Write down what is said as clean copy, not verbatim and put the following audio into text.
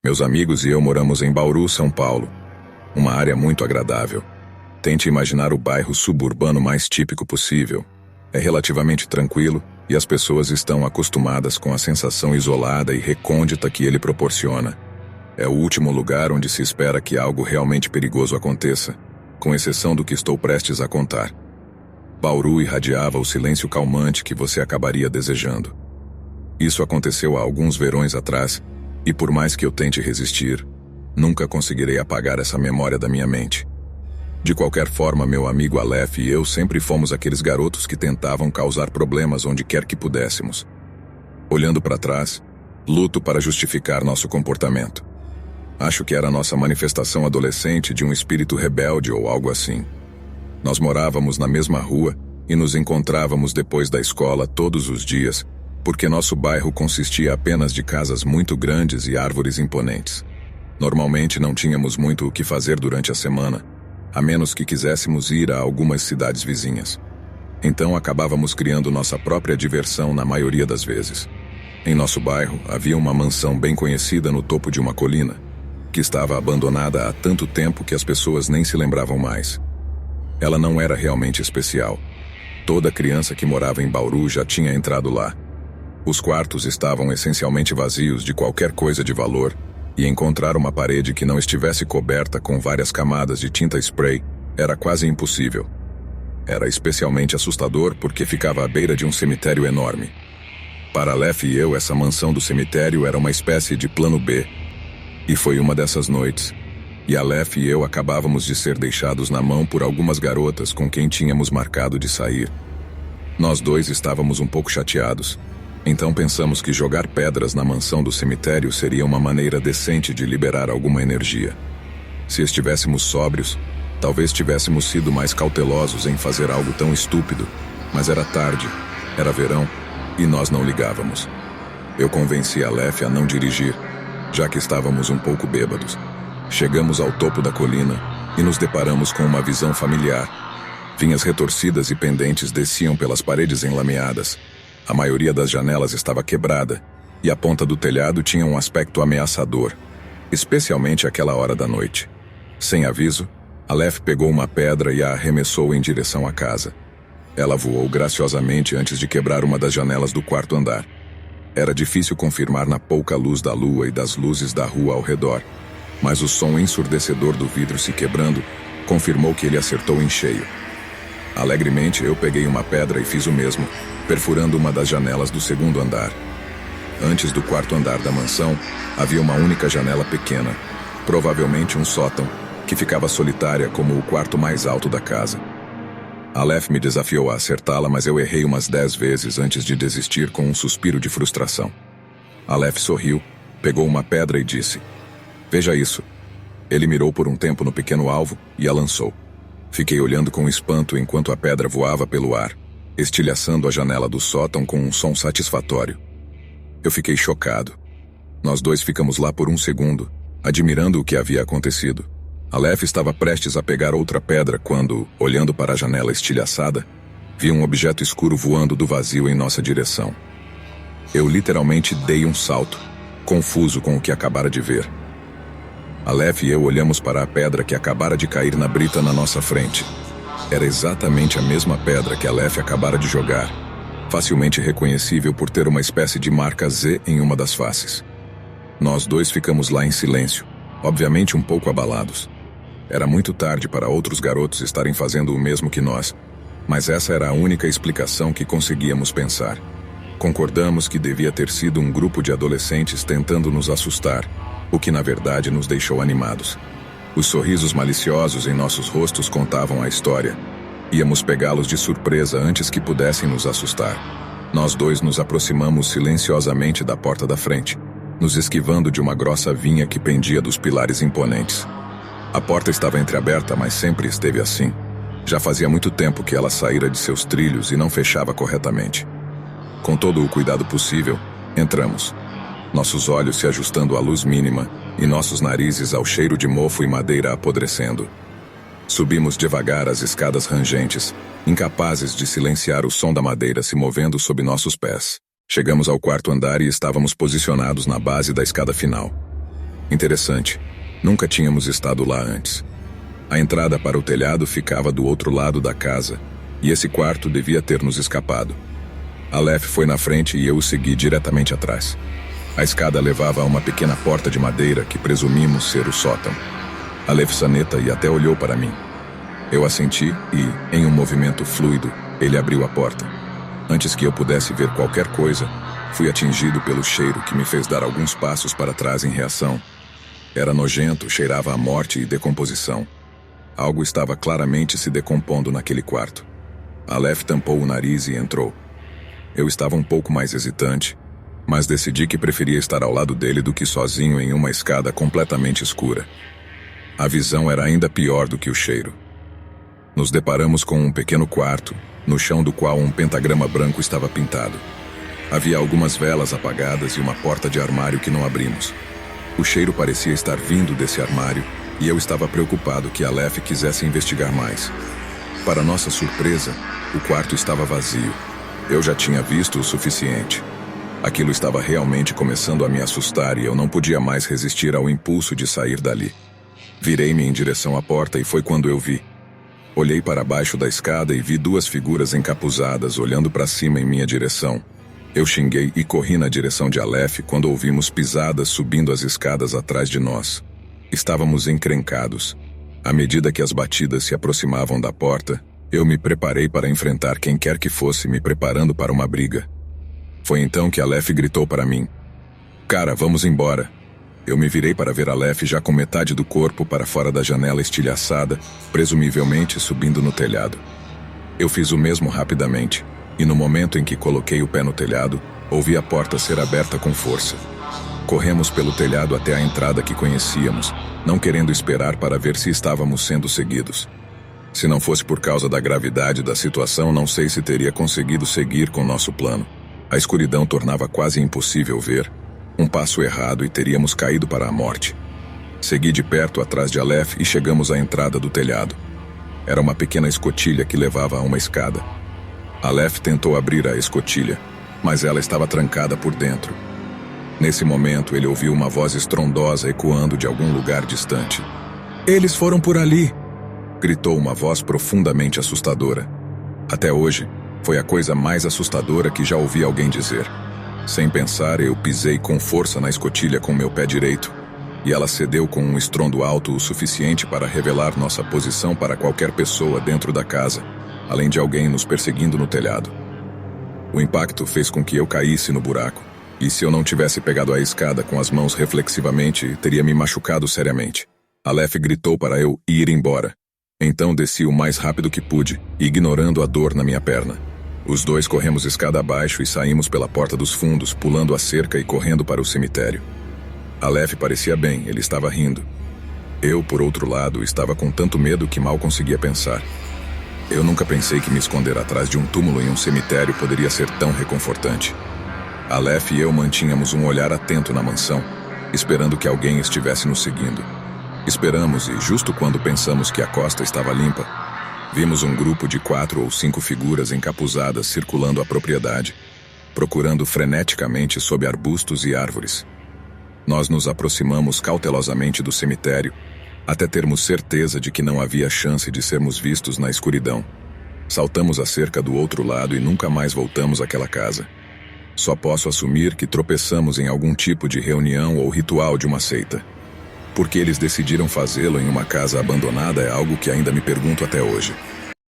Meus amigos e eu moramos em Bauru, São Paulo. Uma área muito agradável. Tente imaginar o bairro suburbano mais típico possível. É relativamente tranquilo e as pessoas estão acostumadas com a sensação isolada e recôndita que ele proporciona. É o último lugar onde se espera que algo realmente perigoso aconteça, com exceção do que estou prestes a contar. Bauru irradiava o silêncio calmante que você acabaria desejando. Isso aconteceu há alguns verões atrás, e por mais que eu tente resistir, nunca conseguirei apagar essa memória da minha mente. De qualquer forma, meu amigo Aleph e eu sempre fomos aqueles garotos que tentavam causar problemas onde quer que pudéssemos. Olhando para trás, luto para justificar nosso comportamento. Acho que era nossa manifestação adolescente de um espírito rebelde ou algo assim. Nós morávamos na mesma rua e nos encontrávamos depois da escola todos os dias, porque nosso bairro consistia apenas de casas muito grandes e árvores imponentes. Normalmente não tínhamos muito o que fazer durante a semana, a menos que quiséssemos ir a algumas cidades vizinhas. Então acabávamos criando nossa própria diversão na maioria das vezes. Em nosso bairro havia uma mansão bem conhecida no topo de uma colina, que estava abandonada há tanto tempo que as pessoas nem se lembravam mais. Ela não era realmente especial. Toda criança que morava em Bauru já tinha entrado lá. Os quartos estavam essencialmente vazios de qualquer coisa de valor, e encontrar uma parede que não estivesse coberta com várias camadas de tinta spray era quase impossível. Era especialmente assustador porque ficava à beira de um cemitério enorme. Para Aleph e eu, essa mansão do cemitério era uma espécie de plano B. E foi uma dessas noites, e Aleph e eu acabávamos de ser deixados na mão por algumas garotas com quem tínhamos marcado de sair. Nós dois estávamos um pouco chateados. Então pensamos que jogar pedras na mansão do cemitério seria uma maneira decente de liberar alguma energia. Se estivéssemos sóbrios, talvez tivéssemos sido mais cautelosos em fazer algo tão estúpido, mas era tarde, era verão, e nós não ligávamos. Eu convenci Aleph a não dirigir, já que estávamos um pouco bêbados. Chegamos ao topo da colina e nos deparamos com uma visão familiar. Vinhas retorcidas e pendentes desciam pelas paredes enlameadas. A maioria das janelas estava quebrada, e a ponta do telhado tinha um aspecto ameaçador, especialmente àquela hora da noite. Sem aviso, Aleph pegou uma pedra e a arremessou em direção à casa. Ela voou graciosamente antes de quebrar uma das janelas do quarto andar. Era difícil confirmar na pouca luz da lua e das luzes da rua ao redor, mas o som ensurdecedor do vidro se quebrando confirmou que ele acertou em cheio. Alegremente, eu peguei uma pedra e fiz o mesmo, perfurando uma das janelas do segundo andar. Antes do quarto andar da mansão, havia uma única janela pequena, provavelmente um sótão, que ficava solitária como o quarto mais alto da casa. Aleph me desafiou a acertá-la, mas eu errei umas 10 vezes antes de desistir com um suspiro de frustração. Aleph sorriu, pegou uma pedra e disse: "Veja isso." Ele mirou por um tempo no pequeno alvo e a lançou. Fiquei olhando com espanto enquanto a pedra voava pelo ar, estilhaçando a janela do sótão com um som satisfatório. Eu fiquei chocado. Nós dois ficamos lá por um segundo, admirando o que havia acontecido. Aleph estava prestes a pegar outra pedra quando, olhando para a janela estilhaçada, vi um objeto escuro voando do vazio em nossa direção. Eu literalmente dei um salto, confuso com o que acabara de ver. Aleph e eu olhamos para a pedra que acabara de cair na brita na nossa frente. Era exatamente a mesma pedra que Aleph acabara de jogar, facilmente reconhecível por ter uma espécie de marca Z em uma das faces. Nós dois ficamos lá em silêncio, obviamente um pouco abalados. Era muito tarde para outros garotos estarem fazendo o mesmo que nós, mas essa era a única explicação que conseguíamos pensar. Concordamos que devia ter sido um grupo de adolescentes tentando nos assustar, o que na verdade nos deixou animados. Os sorrisos maliciosos em nossos rostos contavam a história. Íamos pegá-los de surpresa antes que pudessem nos assustar. Nós dois nos aproximamos silenciosamente da porta da frente, nos esquivando de uma grossa vinha que pendia dos pilares imponentes. A porta estava entreaberta, mas sempre esteve assim. Já fazia muito tempo que ela saíra de seus trilhos e não fechava corretamente. Com todo o cuidado possível, entramos. Nossos olhos se ajustando à luz mínima e nossos narizes ao cheiro de mofo e madeira apodrecendo. Subimos devagar as escadas rangentes, incapazes de silenciar o som da madeira se movendo sob nossos pés. Chegamos ao quarto andar e estávamos posicionados na base da escada final. Interessante, nunca tínhamos estado lá antes. A entrada para o telhado ficava do outro lado da casa, e esse quarto devia ter nos escapado. Aleph foi na frente e eu o segui diretamente atrás. A escada levava a uma pequena porta de madeira que presumimos ser o sótão. Aleph saneta e até olhou para mim. Eu assenti e, em um movimento fluido, ele abriu a porta. Antes que eu pudesse ver qualquer coisa, fui atingido pelo cheiro que me fez dar alguns passos para trás em reação. Era nojento, cheirava a morte e decomposição. Algo estava claramente se decompondo naquele quarto. Aleph tampou o nariz e entrou. Eu estava um pouco mais hesitante, mas decidi que preferia estar ao lado dele do que sozinho em uma escada completamente escura. A visão era ainda pior do que o cheiro. Nos deparamos com um pequeno quarto, no chão do qual um pentagrama branco estava pintado. Havia algumas velas apagadas e uma porta de armário que não abrimos. O cheiro parecia estar vindo desse armário, e eu estava preocupado que Aleph quisesse investigar mais. Para nossa surpresa, o quarto estava vazio. Eu já tinha visto o suficiente. Aquilo estava realmente começando a me assustar e eu não podia mais resistir ao impulso de sair dali. Virei-me em direção à porta e foi quando eu vi. Olhei para baixo da escada e vi duas figuras encapuzadas olhando para cima em minha direção. Eu xinguei e corri na direção de Aleph quando ouvimos pisadas subindo as escadas atrás de nós. Estávamos encrencados. À medida que as batidas se aproximavam da porta, eu me preparei para enfrentar quem quer que fosse, me preparando para uma briga. Foi então que Aleph gritou para mim. Cara, vamos embora. Eu me virei para ver Aleph já com metade do corpo para fora da janela estilhaçada, presumivelmente subindo no telhado. Eu fiz o mesmo rapidamente, e no momento em que coloquei o pé no telhado, ouvi a porta ser aberta com força. Corremos pelo telhado até a entrada que conhecíamos, não querendo esperar para ver se estávamos sendo seguidos. Se não fosse por causa da gravidade da situação, não sei se teria conseguido seguir com nosso plano. A escuridão tornava quase impossível ver. Um passo errado e teríamos caído para a morte. Segui de perto atrás de Aleph e chegamos à entrada do telhado. Era uma pequena escotilha que levava a uma escada. Aleph tentou abrir a escotilha, mas ela estava trancada por dentro. Nesse momento, ele ouviu uma voz estrondosa ecoando de algum lugar distante. "Eles foram por ali!" gritou uma voz profundamente assustadora. Até hoje, foi a coisa mais assustadora que já ouvi alguém dizer. Sem pensar, eu pisei com força na escotilha com meu pé direito, e ela cedeu com um estrondo alto o suficiente para revelar nossa posição para qualquer pessoa dentro da casa, além de alguém nos perseguindo no telhado. O impacto fez com que eu caísse no buraco, e se eu não tivesse pegado a escada com as mãos reflexivamente, teria me machucado seriamente. Aleph gritou para eu ir embora. Então desci o mais rápido que pude, ignorando a dor na minha perna. Os dois corremos escada abaixo e saímos pela porta dos fundos, pulando a cerca e correndo para o cemitério. Aleph parecia bem, ele estava rindo. Eu, por outro lado, estava com tanto medo que mal conseguia pensar. Eu nunca pensei que me esconder atrás de um túmulo em um cemitério poderia ser tão reconfortante. Aleph e eu mantínhamos um olhar atento na mansão, esperando que alguém estivesse nos seguindo. Esperamos e, justo quando pensamos que a costa estava limpa, vimos um grupo de 4 ou 5 figuras encapuzadas circulando a propriedade, procurando freneticamente sob arbustos e árvores. Nós nos aproximamos cautelosamente do cemitério, até termos certeza de que não havia chance de sermos vistos na escuridão. Saltamos a cerca do outro lado e nunca mais voltamos àquela casa. Só posso assumir que tropeçamos em algum tipo de reunião ou ritual de uma seita. Por que eles decidiram fazê-lo em uma casa abandonada é algo que ainda me pergunto até hoje.